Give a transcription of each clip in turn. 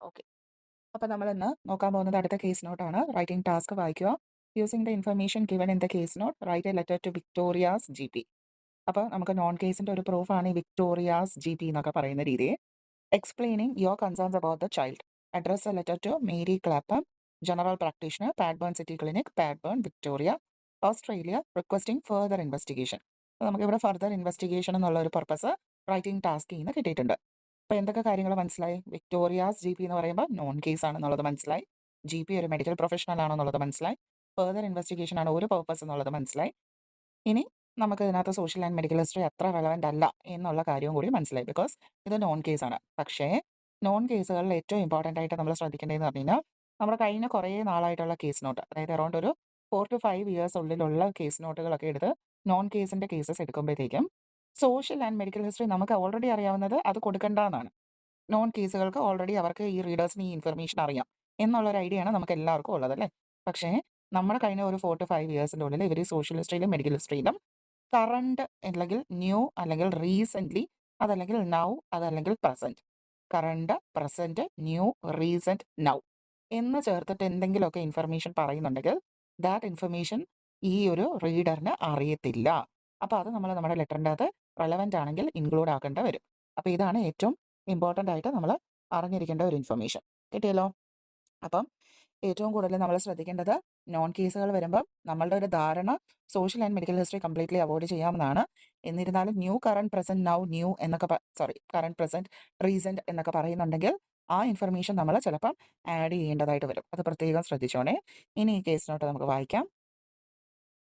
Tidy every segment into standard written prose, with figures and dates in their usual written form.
Okay. അപ്പോൾ നമ്മൾ ഇന്ന് നോക്കാൻ പോകുന്നത് അടുത്ത കേസ് നോട്ടാണ്. റൈറ്റിംഗ് ടാസ്ക് വായിക്കുക. Using the information given in the case note write a letter to Victoria's G P. അപ്പോൾ നമുക്ക് നോൺ കേസിൻ്റെ ഒരു പ്രൂഫാണ് ഈ വിക്ടോറിയാസ് ജി പി എന്നൊക്കെ പറയുന്ന രീതിയെ. Explaining your concerns about the child. Address a letter to Mary Clapham, general practitioner, Padburn city clinic, Padburn, Victoria, Australia, requesting further investigation. അപ്പോൾ നമുക്കിവിടെ ഫർദർ ഇൻവെസ്റ്റിഗേഷൻ എന്നുള്ള ഒരു പർപ്പസ് റൈറ്റിംഗ് ടാസ്കിൽ നിന്ന് കിട്ടിയിട്ടുണ്ട്. അപ്പോൾ എന്തൊക്കെ കാര്യങ്ങൾ മനസ്സിലായി? വിക്ടോറിയാസ് ജി പി എന്ന് പറയുമ്പോൾ നോൺ കേസ് ആണെന്നുള്ളത് മനസ്സിലായി. ജി പി ഒരു മെഡിക്കൽ പ്രൊഫഷണൽ ആണെന്നുള്ളത് മനസ്സിലായി. ഫർദർ ഇൻവെസ്റ്റിഗേഷൻ ആണ് ഒരു പർപ്പസ് എന്നുള്ളത് മനസ്സിലായി. ഇനി നമുക്ക് ഇതിനകത്ത് സോഷ്യൽ ആൻഡ് മെഡിക്കൽ ഹിസ്റ്ററി അത്ര റെലവൻ്റ് അല്ല എന്നുള്ള കാര്യവും കൂടി മനസ്സിലായി. ബിക്കോസ് ഇത് നോൺ കേസാണ്. പക്ഷേ നോൺ കേസുകളിൽ ഏറ്റവും ഇമ്പോർട്ടൻ്റ് ആയിട്ട് നമ്മൾ ശ്രദ്ധിക്കേണ്ടതെന്ന് പറഞ്ഞു കഴിഞ്ഞാൽ നമ്മുടെ കഴിഞ്ഞ കുറേ നാളായിട്ടുള്ള കേസ് നോട്ട്, അതായത് അറൗണ്ട് ഒരു 4 to 5 years ഉള്ളിലുള്ള കേസ് നോട്ടുകളൊക്കെ എടുത്ത് നോൺ കേസിൻ്റെ കേസസ് എടുക്കുമ്പോഴത്തേക്കും സോഷ്യൽ ആൻഡ് മെഡിക്കൽ ഹിസ്റ്ററി നമുക്ക് ഓൾറെഡി അറിയാവുന്നത് അത് കൊടുക്കേണ്ടതെന്നാണ്. നോൺ കേസുകൾക്ക് ഓൾറെഡി അവർക്ക് ഈ റീഡേഴ്സിന് ഈ ഇൻഫർമേഷൻ അറിയാം എന്നുള്ളൊരു ഐഡിയയാണ് നമുക്ക് എല്ലാവർക്കും ഉള്ളത് അല്ലേ. പക്ഷേ നമ്മുടെ കഴിഞ്ഞ ഒരു 4 to 5 years ഉള്ളിൽ ഇവർ സോഷ്യൽ ഹിസ്റ്ററിയിലും മെഡിക്കൽ ഹിസ്റ്ററിയിലും കറണ്ട് അല്ലെങ്കിൽ ന്യൂ അല്ലെങ്കിൽ റീസെൻ്റ്ലി അതല്ലെങ്കിൽ നൗ അതല്ലെങ്കിൽ present, current, present, new, recent, now എന്ന് ചേർത്തിട്ട് എന്തെങ്കിലുമൊക്കെ ഇൻഫർമേഷൻ പറയുന്നുണ്ടെങ്കിൽ ദാറ്റ് ഇൻഫർമേഷൻ ഈ ഒരു റീഡറിന് അറിയത്തില്ല. അപ്പോൾ അത് നമ്മൾ നമ്മുടെ ലെറ്ററിൻ്റെ അകത്ത് റെലവൻ്റ് ആണെങ്കിൽ ഇൻക്ലൂഡ് ആക്കേണ്ട വരും. അപ്പോൾ ഇതാണ് ഏറ്റവും ഇമ്പോർട്ടൻ്റ് ആയിട്ട് നമ്മൾ അറിഞ്ഞിരിക്കേണ്ട ഒരു ഇൻഫർമേഷൻ. കിട്ടിയല്ലോ. അപ്പം ഏറ്റവും കൂടുതൽ നമ്മൾ ശ്രദ്ധിക്കേണ്ടത് നോൺ കേസുകൾ വരുമ്പം നമ്മളുടെ ഒരു ധാരണ social and medical history completely avoid ചെയ്യാവുന്നതാണ്. എന്നിരുന്നാലും new, current, present, now, new എന്നൊക്കെ കറണ്ട്, പ്രസൻറ്റ്, റീസെൻറ്റ് എന്നൊക്കെ പറയുന്നുണ്ടെങ്കിൽ ആ ഇൻഫർമേഷൻ നമ്മൾ ചിലപ്പം ആഡ് ചെയ്യേണ്ടതായിട്ട് വരും. അത് പ്രത്യേകം ശ്രദ്ധിച്ചോണേ. ഇനി ഈ കേസിനോട്ട് നമുക്ക് വായിക്കാം.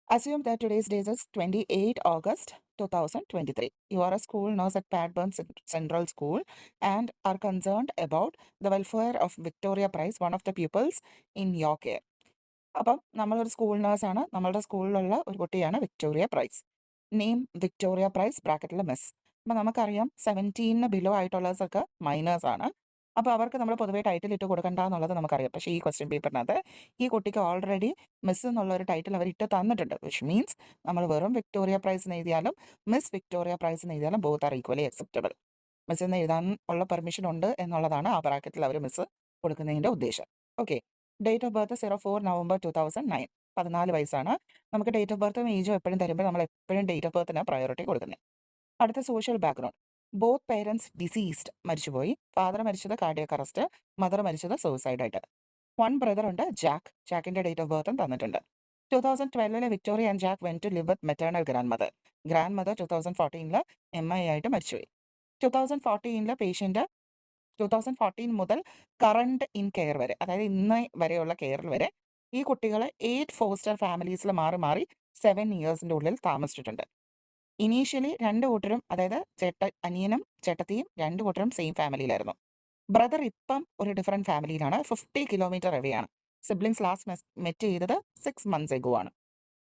Assume that today's date is 28 August 2023. You are a school nurse at Padburn Central School and are concerned about the welfare of Victoria Price, one of the pupils in your care. അപ്പം നമ്മളൊരു school നേഴ്സാണ്. നമ്മളുടെ സ്കൂളിലുള്ള ഒരു കുട്ടിയാണ് Victoria Price. Name Victoria Price, ബ്രാക്കറ്റിൽ miss. അപ്പം നമുക്കറിയാം 17 below ആയിട്ടുള്ളതൊക്കെ മൈനേഴ്സാണ്. അപ്പോൾ അവർക്ക് നമ്മൾ പൊതുവേ ടൈറ്റിൽ ഇട്ട് കൊടുക്കണ്ട എന്നുള്ളത് നമുക്കറിയാം. പക്ഷേ ഈ ക്വസ്റ്റ്യൻ പേപ്പറിനകത്ത് ഈ കുട്ടിക്ക് ഓൾറെഡി മിസ് എന്നുള്ള ഒരു ടൈറ്റിൽ അവർ ഇട്ട് തന്നിട്ടുണ്ട്. വിച്ച് മീൻസ് നമ്മൾ വെറും വിക്ടോറിയ പ്രൈസ് എന്ന് എഴുതിയാലും മിസ് വിക്ടോറിയ പ്രൈസ് എന്ന് എഴുതിയാലും both are equally acceptable. Miss എന്ന് എഴുതാൻ ഉള്ള പെർമിഷൻ ഉണ്ട് എന്നുള്ളതാണ് ആ ബ്രാക്കറ്റിൽ അവർ മിസ് കൊടുക്കുന്നതിൻ്റെ ഉദ്ദേശം. Okay. Date of birth 04 November 2009. 14 വയസ്സാണ്. നമുക്ക് ഡേറ്റ് ഓഫ് ബർത്തും ഏജും എപ്പോഴും തരുമ്പോൾ നമ്മൾ എപ്പോഴും ഡേറ്റ് ഓഫ് ബർത്തിന് പ്രയോറിറ്റി കൊടുക്കുന്നത്. അടുത്ത social background. Both parents deceased, മരിച്ചുപോയി. ഫാദർ മരിച്ചത് കാർഡിയക് അറസ്റ്റ്, മദർ മരിച്ചത് സൂസൈഡായിട്ട്. വൺ ബ്രദർ ഉണ്ട്, ജാക്ക്. ജാക്കിൻ്റെ ഡേറ്റ് ഓഫ് ബർത്തും തന്നിട്ടുണ്ട്. 2012 Victoria and Jack went to live with maternal grandmother. Grandmother 2014 MI ആയിട്ട് മരിച്ചുപോയി. 2014 പേഷ്യൻ്റ് 2014 മുതൽ കറണ്ട് ഇൻ കെയർ വരെ, അതായത് ഇന്ന് വരെയുള്ള കെയറിൽ വരെ ഈ കുട്ടികൾ 8 ഫോസ്റ്റർ ഫാമിലീസിൽ മാറി മാറി 7 ഇയേഴ്സിൻ്റെ ഉള്ളിൽ താമസിച്ചിട്ടുണ്ട്. ഇനീഷ്യലി രണ്ട് കൂട്ടരും, അതായത് അനിയനും ചേട്ടത്തിയും രണ്ട് കൂട്ടരും സെയിം ഫാമിലിയിലായിരുന്നു. ബ്രദർ ഇപ്പം ഒരു ഡിഫറെൻറ്റ് ഫാമിലിയിലാണ്. 50 കിലോമീറ്റർ അവേ ആണ്. സിബ്ലിങ്സ് ലാസ്റ്റ് മെറ്റ് ചെയ്തത് 6 months ago ആണ്.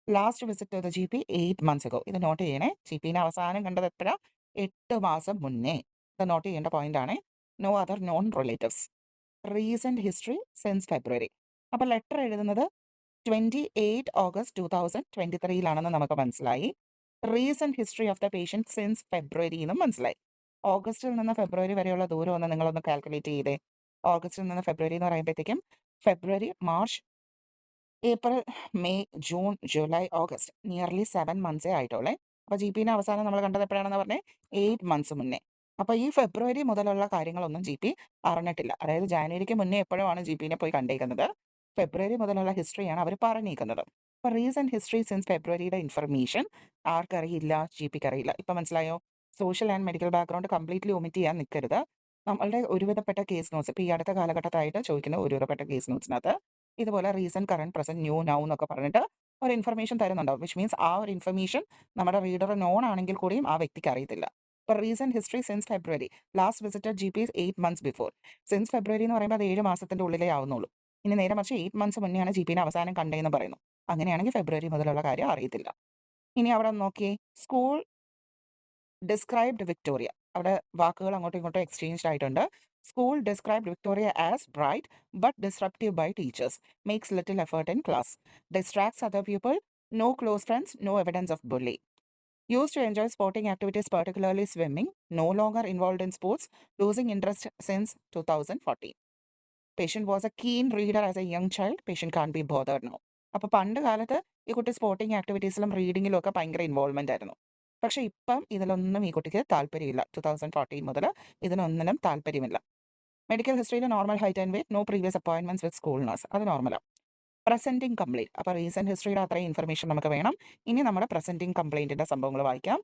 ലാസ്റ്റ് വിസിറ്റ് ചെയ്ത ജി പി 8 months ago. ഇത് നോട്ട് ചെയ്യണേ. ജി പിനെ അവസാനം കണ്ടത് എപ്പോഴാണ്? 8 മാസം മുന്നേ. ഇത് നോട്ട് ചെയ്യേണ്ട പോയിന്റ് ആണ്. No other known relatives. Recent history since February. അപ്പോൾ ലെറ്റർ എഴുതുന്നത് 28 August 2023 നമുക്ക് മനസ്സിലായി. Recent history of the patient since February എന്നും മനസ്സിലായി. ഓഗസ്റ്റിൽ നിന്ന് ഫെബ്രുവരി വരെയുള്ള ദൂരം ഒന്ന് നിങ്ങളൊന്ന് കാൽക്കുലേറ്റ് ചെയ്തേ. ഓഗസ്റ്റിൽ നിന്ന് ഫെബ്രുവരി എന്ന് പറയുമ്പോഴത്തേക്കും February, March, April, May, June, July, August, nearly 7 months ആയിട്ടുള്ളേ. അപ്പോൾ ജി പിനെ അവസാനം നമ്മൾ കണ്ടത് എപ്പോഴാണെന്ന് പറഞ്ഞേ? 8 months മുന്നേ. അപ്പോൾ ഈ ഫെബ്രുവരി മുതലുള്ള കാര്യങ്ങളൊന്നും ജി പി അറിഞ്ഞിട്ടില്ല. അതായത് ജാനുവരിക്ക് മുന്നേ എപ്പോഴുമാണ് ജി പിനെ പോയി കണ്ടേക്കുന്നത്. ഫെബ്രുവരി മുതലുള്ള ഹിസ്റ്ററിയാണ് അവർ പറഞ്ഞേക്കുന്നത്. അപ്പോൾ റീസെൻറ്റ് ഹിസ്റ്ററി സിൻസ് ഫെബ്രുവരിയുടെ ഇൻഫർമേഷൻ ആർക്കറിയില്ല? ജി പിക്ക് അറിയില്ല. ഇപ്പം മനസ്സിലായോ? Social and medical background completely omit ചെയ്യാൻ നിൽക്കരുത്. നമ്മളുടെ ഒരുവിധപ്പെട്ട കേസ് നോട്ട്സ്, ഇപ്പോൾ ഈ അടുത്ത കാലഘട്ടത്തായിട്ട് ചോദിക്കുന്ന ഒരുവിധപ്പെട്ട കേസ് നോട്ട്സിനകത്ത് ഇതുപോലെ recent, current, present, new, now എന്നൊക്കെ പറഞ്ഞിട്ട് ഒരു ഇൻഫർമേഷൻ തരുന്നുണ്ടാവും. വിച്ച് മീൻസ് ആ ഒരു ഇൻഫർമേഷൻ നമ്മുടെ റീഡർ നോൺ ആണെങ്കിൽ കൂടിയും ആ വ്യക്തിക്ക് അറിയത്തില്ല. ഇപ്പോൾ recent history since February, last visited G P 8 months before. Since February എന്ന് പറയുമ്പോൾ അത് 7 മാസത്തിൻ്റെ ഉള്ളിലേ ആവുന്നുള്ളൂ. ഇനി നേരെ മറിച്ച് 8 months മുന്നെയാണ് ജി പിനെ അവസാനം കണ്ടതെന്ന് പറയുന്നു. അങ്ങനെയാണെങ്കിൽ ഫെബ്രുവരി മുതലുള്ള കാര്യം അറിയത്തില്ല. ഇനി അവിടെ നോക്കിയേ, സ്കൂൾ ഡിസ്ക്രൈബ്ഡ് വിക്ടോറിയ. അവിടെ വാക്കുകൾ അങ്ങോട്ടും ഇങ്ങോട്ടും എക്സ്ചേഞ്ച് ആയിട്ടുണ്ട്. School described Victoria as bright but disruptive by teachers, makes little effort in class, distracts other people, no close friends, no evidence of bully. Used to enjoy sporting activities, particularly swimming, no longer involved in sports, losing interest since 2014. Patient was a keen reader as a young child. Patient can't be bothered now. അപ്പോൾ പണ്ട് കാലത്ത് ഈ കുട്ടി sporting ആക്ടിവിറ്റീസിലും റീഡിങ്ങിലും ഒക്കെ ഭയങ്കര involvement ആയിരുന്നു. പക്ഷേ ഇപ്പം ഇതിലൊന്നും ഈ കുട്ടിക്ക് താല്പര്യമില്ല. 2014 മുതൽ ഇതിനൊന്നിനും താല്പര്യമില്ല. മെഡിക്കൽ ഹിസ്റ്ററിയിൽ normal height and weight, no previous appointments with school nurse, അത് നോർമലാണ്. പ്രസൻറ്റിംഗ് കംപ്ലയിൻറ്റ്, അപ്പോൾ റീസെൻറ്റ് ഹിസ്റ്ററിയുടെ അത്രയും ഇൻഫർമേഷൻ നമുക്ക് വേണം. ഇനി നമ്മുടെ പ്രസൻറ്റിംഗ് കംപ്ലയിൻറ്റിൻ്റെ സംഭവങ്ങൾ വായിക്കാം.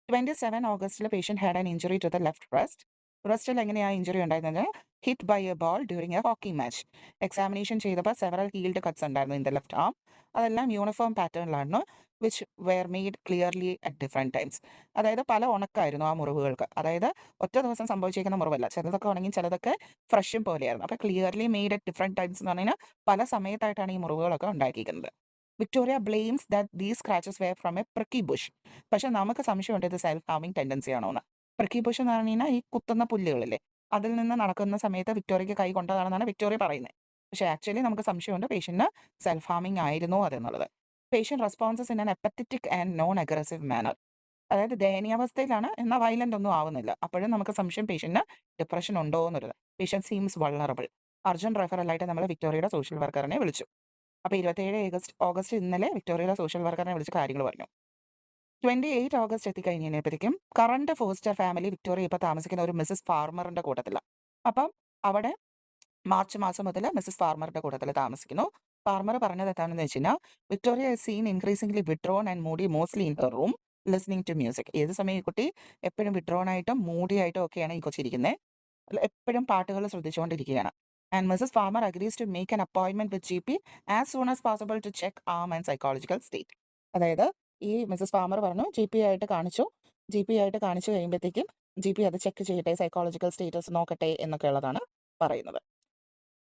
27 ഓഗസ്റ്റിൽ patient had an injury to the left breast. ബ്രസ്റ്റിൽ എങ്ങനെയാണ് ഇഞ്ചുറി ഉണ്ടായിരുന്നത്? Hit by a ball during a hockey match. Examination ചെയ്തപ്പോൾ സെവറൽ ഹീൽഡ് കട്ട്സ് ഉണ്ടായിരുന്നു ഇൻ ദ ലെഫ്റ്റ് ആം. അതെല്ലാം യൂണിഫോം പാറ്റേണിലാണ്, which were made clearly at different times. അതായത് പല ഉണക്കായിരുന്നു ആ മുറിവുകൾക്ക്. അതായത് ഒറ്റ ദിവസം സംഭവിച്ചിരിക്കുന്ന മുറിവല്ല, ചിലതൊക്കെ ഉണങ്ങി ചിലതൊക്കെ ഫ്രഷും പോലെയായിരുന്നു. അപ്പോൾ clearly made at different times എന്ന് പറഞ്ഞാൽ പല സമയത്തായിട്ടാണ് ഈ മുറിവുകളൊക്കെ ഉണ്ടാക്കിയിരിക്കുന്നത്. Victoria blames that these scratches were from a prickly bush. പക്ഷേ നമുക്ക് സംശയമുണ്ട് ഇത് സെൽഫ് ഹാർമിങ് ടെൻഡൻസി ആണോ എന്ന്. പ്രിക്കി ബുഷ് എന്ന് പറഞ്ഞു കഴിഞ്ഞാൽ ഈ കുത്തുന്ന പുല്ലുകളില്ലേ, അതിൽ നിന്ന് നടക്കുന്ന സമയത്ത് വിക്ടോറിയയ്ക്ക് കൈ കൊണ്ടതാണെന്നാണ് വിക്ടോറിയ പറയുന്നത്. പക്ഷേ ആക്ച്വലി നമുക്ക് സംശയമുണ്ട് പേഷ്യൻറ്റിന് സെൽഫ് ഹാർമിങ് ആയിരുന്നോ അതെന്നുള്ളത്. Patient responses in an apathetic and non aggressive manner. അതായത് ദയനീയാവസ്ഥയിലാണ്, എന്നാൽ വയലൻ്റ് ഒന്നും ആവുന്നില്ല. അപ്പോഴും നമുക്ക് സംശയം പേഷ്യൻറ്റിന് ഡിപ്രഷൻ ഉണ്ടോ എന്നുള്ളത്. Patient seems vulnerable. അർജൻറ്റ് റെഫറലായിട്ട് നമ്മൾ വിക്ടോറിയയുടെ സോഷ്യൽ വർക്കറിനെ വിളിച്ചു. അപ്പോൾ 27 ഓഗസ്റ്റ് ഇന്നലെ വിക്ടോറിയയിലെ സോഷ്യൽ വർക്കറിനെ വിളിച്ച് കാര്യങ്ങൾ പറഞ്ഞു. 28 ഓഗസ്റ്റ് എത്തിക്കഴിഞ്ഞപ്പോഴത്തേക്കും കറണ്ട് ഫോസ്റ്റർ ഫാമിലി വിക്ടോറിയ ഇപ്പോൾ താമസിക്കുന്ന ഒരു മിസ്സസ് ഫാർമറിൻ്റെ കൂട്ടത്തിലാണ്. അപ്പം അവിടെ മാർച്ച് മാസം മുതൽ മിസ്സസ് ഫാർമറുടെ കൂട്ടത്തിൽ താമസിക്കുന്നു. ഫാർമർ പറഞ്ഞത് എന്താണെന്ന് വെച്ച് കഴിഞ്ഞാൽ Victoria is seen increasingly withdrawn and moody mostly in her room listening to music. ഏത് സമയം ഈ കുട്ടി എപ്പോഴും വിഡ്രോൺ ആയിട്ടും മൂഡി ആയിട്ടും ഒക്കെയാണ് ഈ കൊച്ചിരിക്കുന്നത്. എപ്പോഴും പാട്ടുകൾ ശ്രദ്ധിച്ചുകൊണ്ടിരിക്കുകയാണ്. And Mrs Farmer agrees to make an അപ്പോയിൻമെന്റ് with GP as soon as possible to check arm and psychological state. അതായത് ഈ മിസ്സസ് ഫാർമർ പറഞ്ഞു GP ആയിട്ട് കാണിച്ചു കഴിയുമ്പോഴത്തേക്കും GP അത് ചെക്ക് ചെയ്യട്ടെ, സൈക്കോളജിക്കൽ സ്റ്റേറ്റസ് നോക്കട്ടെ എന്നൊക്കെ ഉള്ളതാണ് പറയുന്നത്.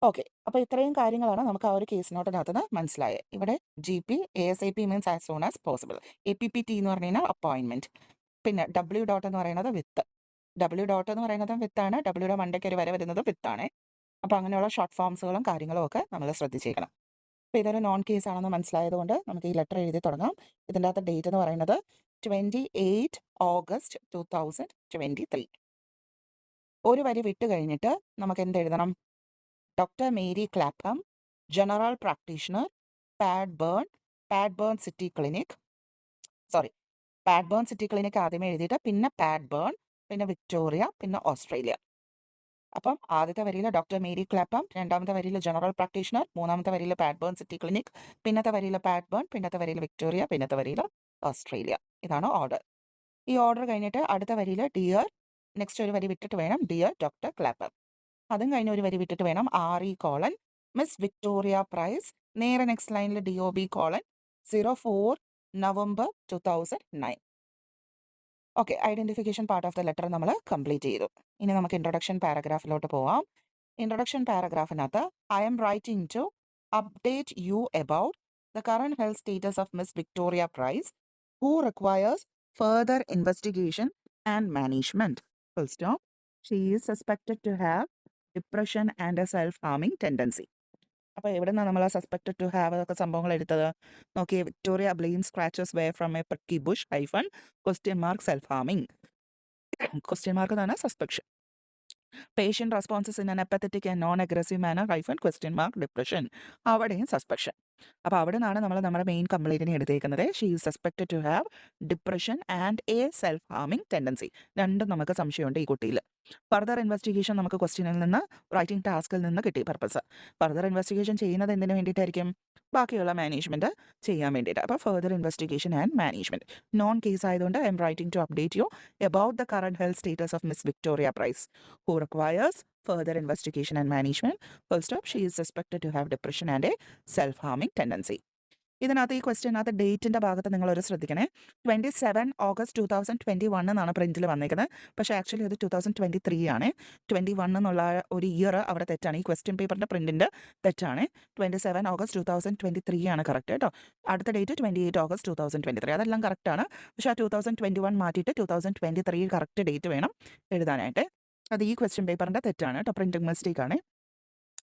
ഓക്കെ, അപ്പോൾ ഇത്രയും കാര്യങ്ങളാണ് നമുക്ക് ആ ഒരു കേസ് നോട്ടിനകത്ത് നിന്ന് മനസ്സിലായത്. ഇവിടെ GP ASAP means as soon as possible. APPT എന്ന് പറഞ്ഞു കഴിഞ്ഞാൽ അപ്പോയിൻമെന്റ്. പിന്നെ W ഡോട്ട് എന്ന് പറയുന്നത് വിത്ത്. W ഡോട്ട് എന്ന് പറയുന്നത് വിത്താണ്. Wയുടെ മണ്ടയ്ക്ക് ഒരു വര വരുന്നത് വിത്താണ്. അപ്പോൾ അങ്ങനെയുള്ള ഷോർട്ട് ഫോംസുകളും കാര്യങ്ങളും ഒക്കെ നമ്മൾ ശ്രദ്ധിച്ചേക്കണം. അപ്പോൾ ഇതൊരു നോൺ കേസ് ആണെന്ന് മനസ്സിലായതുകൊണ്ട് നമുക്ക് ഈ ലെറ്റർ എഴുതി തുടങ്ങാം. ഇതിൻ്റെ അകത്ത് ഡേറ്റ് എന്ന് പറയുന്നത് 28 ഓഗസ്റ്റ് 2023. ഒരു വരി വിട്ട് കഴിഞ്ഞിട്ട് നമുക്ക് എന്ത് എഴുതണം? Doctor Mary Clapham, general practitioner, Padburn city clinic ആദ്യമേ എഴുതിയിട്ട് പിന്നെ പാഡ്ബേൺ, പിന്നെ വിക്ടോറിയ, പിന്നെ ഓസ്ട്രേലിയ. അപ്പം ആദ്യത്തെ വരിയിൽ ഡോക്ടർ മേരി ക്ലാപ്പം, രണ്ടാമത്തെ വരിയിൽ ജനറൽ പ്രാക്ടീഷണർ, മൂന്നാമത്തെ വരിയിൽ പാഡ്ബേൺ സിറ്റി ക്ലിനിക്, പിന്നത്തെ വരിയിൽ പാഡ്ബേൺ, പിന്നത്തെ വരിയിൽ വിക്ടോറിയ, പിന്നത്തെ വരിയിൽ ഓസ്ട്രേലിയ. ഇതാണ് ഓർഡർ. ഈ ഓർഡർ കഴിഞ്ഞിട്ട് അടുത്ത വരിയിൽ ഡിയർ, നെക്സ്റ്റ് ഒരു വരി വിട്ടിട്ട് വേണം ഡിയർ ഡോക്ടർ ക്ലാപ്പം. അതും കഴിഞ്ഞ് ഒരു വരി വിട്ടിട്ട് വേണം RE colon Miss Victoria Price, നേരെ നെക്സ്റ്റ് ലൈനിൽ DOB colon 04 November 2009. Okay, identification part of the letter നമ്മൾ കംപ്ലീറ്റ് ചെയ്തു. ഇനി നമുക്ക് ഇൻട്രൊഡക്ഷൻ പാരഗ്രാഫിലോട്ട് പോവാം. ഇൻട്രൊഡക്ഷൻ പാരഗ്രാഫിനകത്ത് I'm writing to update you about the current health status of Miss Victoria Price who requires further investigation and management. Full stop. She is suspected to have depression and a self harming tendency. അപ്പോൾ എവിടെ നിന്നാണ് നമ്മൾ suspected to have അതൊക്കെ സംഭവങ്ങൾ എടുത്തത്? നോക്കിയേ, Victoria blame scratches were from a prickly bush hyphen self harming. Question mark എന്നാണ് suspicion. Patient responses in an apathetic and non aggressive manner hyphen depression. അവിടെയും സസ്പെക്ഷൻ. അപ്പോൾ അവിടെ നിന്നാണ് നമ്മൾ നമ്മുടെ മെയിൻ കംപ്ലൈൻറ്റിനെ എടുത്തേക്കുന്നത്. She is suspected to have depression and a self harming tendency. രണ്ടും നമുക്ക് സംശയമുണ്ട് ഈ കുട്ടിയിൽ. ഫർദർ ഇൻവെസ്റ്റിഗേഷൻ നമുക്ക് ക്വസ്റ്റ്യനിൽ നിന്ന് റൈറ്റിംഗ് ടാസ്കിൽ നിന്ന് കിട്ടി പർപ്പസ്. ഫർദർ ഇൻവെസ്റ്റിഗേഷൻ ചെയ്യുന്നത് എന്തിനു വേണ്ടിയിട്ടായിരിക്കും? ബാക്കിയുള്ള മാനേജ്മെൻറ്റ് ചെയ്യാൻ വേണ്ടിയിട്ട്. അപ്പോൾ further investigation and management. Known case ആയതുകൊണ്ട് I'm writing to update you about the current health status of Miss Victoria Price who requires further investigation and management. Full stop. She is suspected to have depression and a self harming tendency. ഇതിനകത്ത് ഈ ക്വസ്റ്റ്യനകത്ത് ഡേറ്റിൻ്റെ ഭാഗത്ത് നിങ്ങളൊരു ശ്രദ്ധിക്കണേ. 27 August 2021 എന്നാണ് പ്രിൻറ്റിൽ വന്നിരിക്കുന്നത്. പക്ഷേ actually അത് 2023 ആണ്. 21 എന്നുള്ള ഒരു ഇയർ അവിടെ തെറ്റാണ്. ഈ ക്വസ്റ്റ്യൻ പേപ്പറിൻ്റെ പ്രിൻറ്റിൻ്റെ തെറ്റാണ്. 27 ഓഗസ്റ്റ് 2023 ആണ് കറക്റ്റ് കേട്ടോ. അടുത്ത ഡേറ്റ് 28 ഓഗസ്റ്റ് 2023. അതെല്ലാം കറക്റ്റാണ്. പക്ഷേ ആ 2021 മാറ്റിയിട്ട് 2023 കറക്റ്റ് ഡേറ്റ് വേണം എഴുതാനായിട്ട്. അത് ഈ ക്വസ്റ്റ്യൻ പേപ്പറിൻ്റെ തെറ്റാണ് കേട്ടോ, പ്രിൻറ്റിംഗ് മിസ്റ്റേക്ക് ആണ്.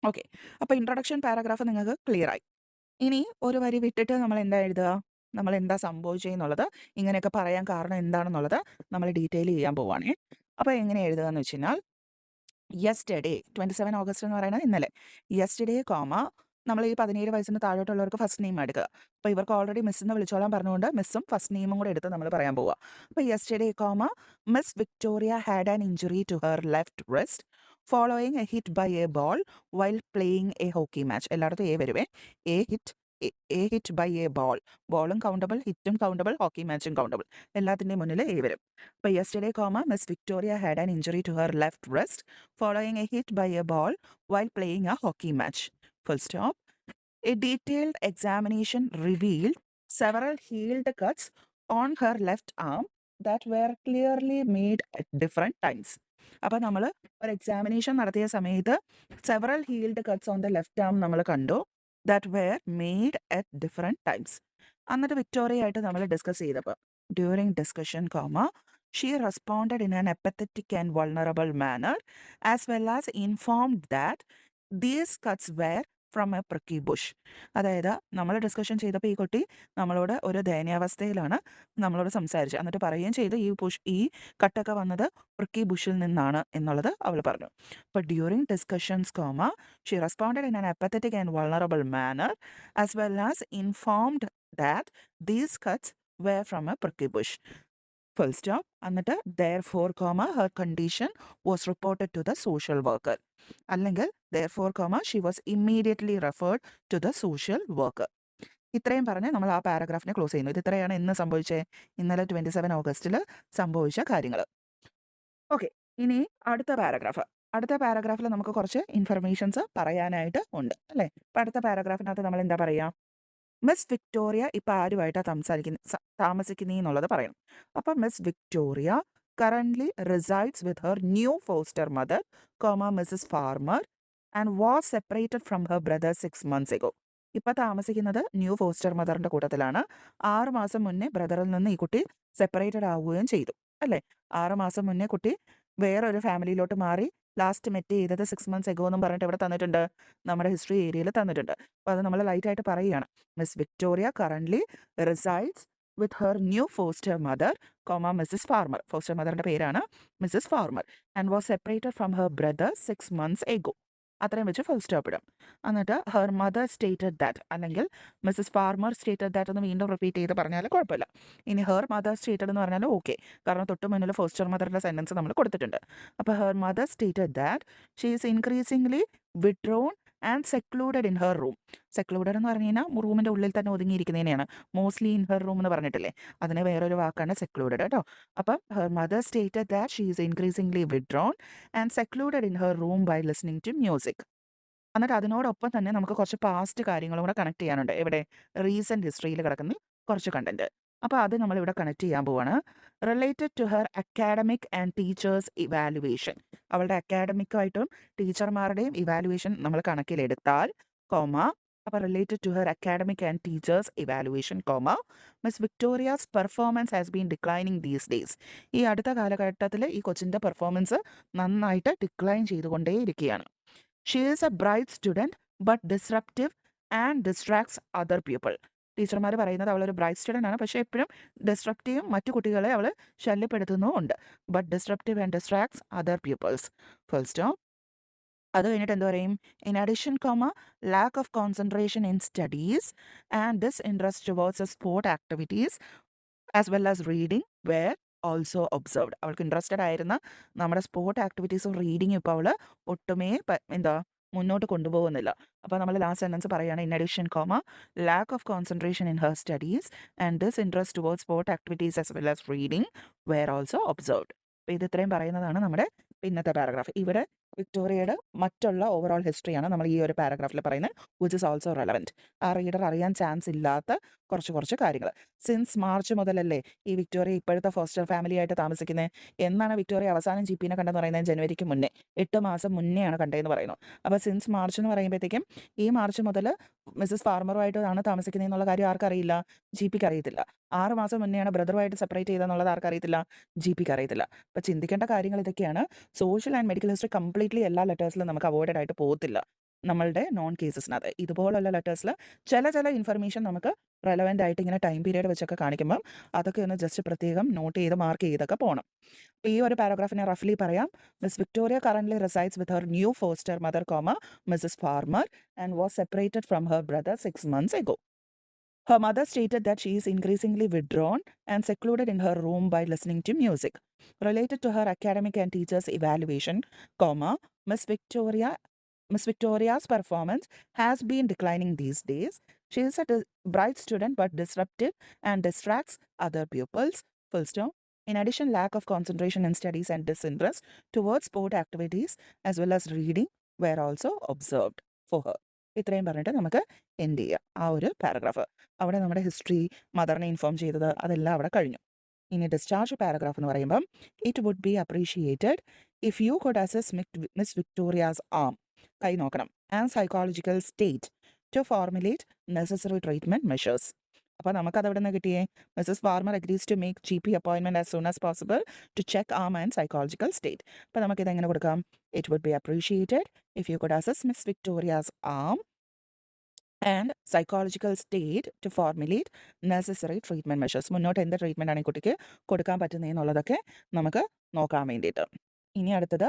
ഓക്കെ, അപ്പോൾ ഇൻട്രൊഡക്ഷൻ പാരഗ്രാഫ് നിങ്ങൾക്ക് ക്ലിയർ ആയി. ഇനി ഒരു വരി വിട്ടിട്ട് നമ്മൾ എന്താ എഴുതുക? നമ്മൾ എന്താ സംഭവിച്ചെന്നുള്ളത്, ഇങ്ങനെയൊക്കെ പറയാൻ കാരണം എന്താണെന്നുള്ളത് നമ്മൾ ഡീറ്റെയിൽ ചെയ്യാൻ പോവുകയാണേ. അപ്പോൾ എങ്ങനെ എഴുതുക എന്ന് വെച്ച് കഴിഞ്ഞാൽ, യെസ്റ്റർഡേ 27 ഓഗസ്റ്റ് എന്ന് പറയുന്നത് ഇന്നലെ. യെസ്റ്റർഡേ കോമ നമ്മൾ ഈ 17 വയസ്സിന് താഴോട്ടുള്ളവർക്ക് ഫസ്റ്റ് നെയിം എടുക്കുക. അപ്പോൾ ഇവർക്ക് ഓൾറെഡി മിസ് എന്ന് വിളിച്ചോളാൻ പറഞ്ഞുകൊണ്ട് മിസ്സും ഫസ്റ്റ് നെയിമും കൂടെ എടുത്ത് നമ്മൾ പറയാൻ പോവുക. അപ്പോൾ yesterday comma Miss Victoria had an injury to her left wrist following a hit by a ball while playing a hockey match. എല്ലായിടത്തും എ വരുവേ. A hit a hit by a ball. ബോളും കൗണ്ടബിൾ, ഹിറ്റും countable, hockey മാച്ചും countable. എല്ലാത്തിൻ്റെയും മുന്നിൽ a വരും. അപ്പോൾ yesterday comma Miss Victoria had an injury to her left wrist following a hit by a ball while playing a hockey match. Full stop. A detailed examination revealed several healed cuts on her left arm that were clearly made at different times. അപ്പോൾ നമ്മൾ ഒരു examination നടത്തിയ സമയത്ത് several healed cuts on the left ആം നമ്മൾ കണ്ടു that were made at different times. എന്നിട്ട് Victoria ആയിട്ട് നമ്മൾ ഡിസ്കസ് ചെയ്തപ്പോൾ during discussion she responded in an apathetic and vulnerable manner, as well as informed that these cuts were from a prickly bush. അതായത് നമ്മൾ discussion ചെയ്തപ്പോൾ ഈ കുട്ടി നമ്മളോട് ഒരു ദയനീയാവസ്ഥയിലാണ് നമ്മളോട് സംസാരിച്ചത്. എന്നിട്ട് പറയുകയും ചെയ്തു ഈ കട്ടൊക്കെ വന്നത് പ്രിക്കി ബുഷിൽ നിന്നാണ് എന്നുള്ളത് അവൾ പറഞ്ഞു. അപ്പോൾ during discussions she responded in an apathetic and vulnerable manner as well as informed that these cuts were from a prickly bush. Full stop. എന്നിട്ട് therefore, her condition was reported to the social worker. അല്ലെങ്കിൽ therefore, she was immediately referred to the social worker. ഇത്രയും പറഞ്ഞ് നമ്മൾ ആ പാരഗ്രാഫിനെ close ചെയ്യുന്നു. ഇത് ഇത്രയാണ് ഇന്ന് സംഭവിച്ചത്. ഇന്നലെ 27 ഓഗസ്റ്റിൽ സംഭവിച്ച കാര്യങ്ങൾ. ഓക്കെ, ഇനി അടുത്ത പാരഗ്രാഫിൽ നമുക്ക് കുറച്ച് ഇൻഫർമേഷൻസ് പറയാനായിട്ട് ഉണ്ട് അല്ലേ. അപ്പം അടുത്ത പാരഗ്രാഫിനകത്ത് നമ്മൾ എന്താ പറയുക, മിസ് വിക്ടോറിയ ഇപ്പം ആരുമായിട്ടാണ് താമസിക്കുന്നതെന്നുള്ളത് പറയണം. അപ്പം miss Victoria currently resides with her new foster mother Mrs Farmer and was separated from her brother 6 months ago. ഇപ്പം താമസിക്കുന്നത് ന്യൂ ഫോസ്റ്റർ മദറിൻ്റെ കൂട്ടത്തിലാണ്. 6 മാസം മുന്നേ ബ്രദറിൽ നിന്ന് ഈ കുട്ടി സെപ്പറേറ്റഡ് ആവുകയും ചെയ്തു അല്ലേ. 6 മാസം മുന്നേ കുട്ടി വേറൊരു ഫാമിലിയിലോട്ട് മാറി. ലാസ്റ്റ് മെറ്റ് ചെയ്തത് 6 months ago എന്നും പറഞ്ഞിട്ട് ഇവിടെ തന്നിട്ടുണ്ട്, നമ്മുടെ ഹിസ്റ്ററി ഏരിയയിൽ തന്നിട്ടുണ്ട്. അപ്പോൾ അത് നമ്മൾ ലൈറ്റായിട്ട് പറയുകയാണ്. Miss Victoria currently resides with her new foster mother Mrs Farmer. Foster മദറിൻ്റെ പേരാണ് Mrs Farmer. And was separated from her brother 6 months ago. അത്രയും വെച്ച് ഫുൾ സ്റ്റോപ്പ് ഇടും. എന്നിട്ട് ഹെർ മദർ സ്റ്റേറ്റഡ് ദാറ്റ് അല്ലെങ്കിൽ മിസ്സസ് ഫാർമർ സ്റ്റേറ്റഡ് ദാറ്റ് എന്ന് വീണ്ടും repeat ചെയ്ത് പറഞ്ഞാൽ കുഴപ്പമില്ല. ഇനി ഹെർ മദർ സ്റ്റേറ്റഡ് എന്ന് പറഞ്ഞാൽ ഓക്കെ, കാരണം തൊട്ട് മുന്നിൽ ഫോസ്റ്റർ മദറിൻ്റെ സെൻറ്റൻസ് നമ്മൾ കൊടുത്തിട്ടുണ്ട്. അപ്പോൾ her mother stated that she is increasingly withdrawn and secluded in her room. Secluded എന്ന് പറഞ്ഞു കഴിഞ്ഞാൽ റൂമിൻ്റെ ഉള്ളിൽ തന്നെ ഒതുങ്ങിയിരിക്കുന്നതിനെയാണ് മോസ്റ്റ്ലി ഇൻ ഹെർ റൂം എന്ന് പറഞ്ഞിട്ടില്ലേ, അതിന് വേറൊരു വാക്കാണ് സെക്ലൂഡഡ് കേട്ടോ. അപ്പം her mother stated that she is increasingly withdrawn and secluded in her room by listening to music. എന്നിട്ട് അതിനോടൊപ്പം തന്നെ നമുക്ക് കുറച്ച് പാസ്റ്റ് കാര്യങ്ങളും കൂടെ കണക്ട് ചെയ്യാനുണ്ട്. എവിടെ, റീസെൻറ്റ് ഹിസ്റ്ററിയിൽ കിടക്കുന്ന കുറച്ച് കണ്ടന്റ്. അപ്പോൾ അത് നമ്മളിവിടെ കണക്ട് ചെയ്യാൻ പോവാണ്. Related to her academic and teachers evaluation. അവളുടെ അക്കാഡമിക്കായിട്ടും ടീച്ചർമാരുടെയും ഇവാലുവേഷൻ നമ്മൾ കണക്കിലെടുത്താൽ അപ്പോൾ related to her academic and teachers evaluation Miss Victoria's performance has been declining these days. ഈ അടുത്ത കാലഘട്ടത്തിൽ ഈ കൊച്ചിൻ്റെ പെർഫോമൻസ് നന്നായിട്ട് ഡിക്ലൈൻ ചെയ്തുകൊണ്ടേയിരിക്കുകയാണ്. She is a bright student but disruptive and distracts other people. ടീച്ചർമാർ പറയുന്നത് അവളൊരു ബ്രൈറ്റ് സ്റ്റുഡൻ്റ് ആണ്, പക്ഷേ എപ്പോഴും ഡിസ്ട്രപ്റ്റീവും മറ്റു കുട്ടികളെ അവൾ ശല്യപ്പെടുത്തുന്നുമുണ്ട്. But disruptive and distracts other peoples. Full stop. അത് കഴിഞ്ഞിട്ട് എന്ത് പറയും, in addition lack of concentration in studies and disinterest towards sport activities as well as reading were also observed. അവൾക്ക് ഇൻട്രസ്റ്റഡ് ആയിരുന്ന നമ്മുടെ സ്പോർട്ട് ആക്ടിവിറ്റീസും റീഡിങ്ങും ഇപ്പോൾ അവൾ ഒട്ടുമേ മുന്നോട്ട് കൊണ്ടുപോകുന്നില്ല. അപ്പോൾ നമ്മൾ ലാസ്റ്റ് സെൻറ്റൻസ് പറയുകയാണ്, in addition lack of concentration in her studies and disinterest towards sport activities as well as reading were also observed. അപ്പോൾ ഇത് ഇത്രയും പറയുന്നതാണ് നമ്മുടെ ഇന്നത്തെ പാരഗ്രാഫ്. ഇവിടെ വിക്ടോറിയയുടെ മറ്റുള്ള ഓവറോൾ ഹിസ്റ്ററിയാണ് നമ്മൾ ഈ ഒരു പാരഗ്രാഫിൽ പറയുന്നത്, വിച്ച് ഇസ് ഓൾസോ റെലവൻറ്റ്. ആ റീഡർ അറിയാൻ ചാൻസ് ഇല്ലാത്ത കുറച്ച് കാര്യങ്ങൾ. സിൻസ് മാർച്ച് മുതലല്ലേ ഈ വിക്ടോറിയ ഇപ്പോഴത്തെ ഫോസ്റ്റർ ഫാമിലി ആയിട്ട് താമസിക്കുന്നത്. എന്നാണ് വിക്ടോറിയ അവസാനം ജി പിനെ കണ്ടെന്ന് പറയുന്നത്, ജനുവരിക്ക് മുന്നേ, 8 മാസം മുന്നെയാണ് കണ്ടതെന്ന് പറയുന്നു. അപ്പോൾ സിൻസ് മാർച്ച് എന്ന് പറയുമ്പോഴത്തേക്കും ഈ മാർച്ച് മുതൽ മിസ്സസ് ഫാർമറുമായിട്ടാണ് താമസിക്കുന്നത് എന്നുള്ള കാര്യം ആർക്കറിയില്ല, ജി പിക്ക് അറിയത്തില്ല. 6 മാസം മുന്നെയാണ് ബ്രദറുമായിട്ട് സെപ്പറേറ്റ് ചെയ്തെന്നുള്ളത് ആർക്കറിയത്തില്ല, ജി പിക്ക് അറിയത്തില്ല. അപ്പോൾ ചിന്തിക്കേണ്ട കാര്യങ്ങൾ ഇതൊക്കെയാണ്. Social and medical history completely എല്ലാ ലെറ്റേഴ്സിലും നമുക്ക് അവോയ്ഡഡ് ആയിട്ട് പോകത്തില്ല. നമ്മളുടെ നോൺ കേസസിനകത്ത്. ഇതുപോലുള്ള ലെറ്റേഴ്സിൽ ചില ഇൻഫർമേഷൻ നമുക്ക് റെലവൻ്റ് ആയിട്ട് ഇങ്ങനെ ടൈം പീരീഡ് വെച്ചൊക്കെ കാണിക്കുമ്പം അതൊക്കെ ഒന്ന് ജസ്റ്റ് പ്രത്യേകം നോട്ട് ചെയ്ത് മാർക്ക് ചെയ്തൊക്കെ പോകണം. അപ്പോൾ ഈ ഒരു പാരഗ്രാഫിനെ റഫ്ലി പറയാം. Miss Victoria currently resides with her new foster mother Mrs Farmer and was separated from her brother 6 months ago. Her mother stated that she is increasingly withdrawn and secluded in her room by listening to music. Related to her academic and teachers' evaluation, Miss Victoria's performance has been declining these days. She is a bright student but disruptive and distracts other pupils. Full stop. In addition, lack of concentration in studies and disinterest towards sport activities as well as reading were also observed for her. ഇത്രയും പറഞ്ഞിട്ട് നമുക്ക് end ചെയ്യാം ആ ഒരു paragraph. അവിടെ നമ്മുടെ history, മദറിനെ inform ചെയ്തത് അതെല്ലാം അവിടെ കഴിഞ്ഞു. ഇനി ഡിസ്ചാർജ് പാരഗ്രാഫ് എന്ന് പറയുമ്പം it would be appreciated if you could assess Miss Victoria's arm, കൈ നോക്കണം, and psychological state to formulate necessary treatment measures. അപ്പോൾ നമുക്കത് എവിടെ നിന്ന് കിട്ടിയേ? Mrs Farmer agrees to make GP appointment as soon as possible to check arm and psychological state. അപ്പോൾ നമുക്കിത് എങ്ങനെ കൊടുക്കാം? It would be appreciated if you could assess Miss Victoria's arm and psychological state to formulate necessary treatment measures. മുന്നോട്ട് എന്ത് treatment ആണ് ഈ കുട്ടിക്ക് കൊടുക്കാൻ പറ്റുന്നതെന്നുള്ളതൊക്കെ നമുക്ക് നോക്കാൻ വേണ്ടിയിട്ട്. ഇനി അടുത്തത്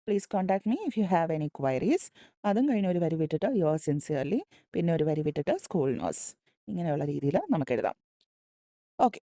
please contact me if you have any queries. അതും കഴിഞ്ഞ് ഒരു വരി വിട്ടിട്ട് യുവർ സിൻസിയർലി, പിന്നെ ഒരു വരി വിട്ടിട്ട് സ്കൂൾ നോസ്. ഇങ്ങനെയുള്ള രീതിയിൽ നമുക്ക് എഴുതാം. ഓക്കെ,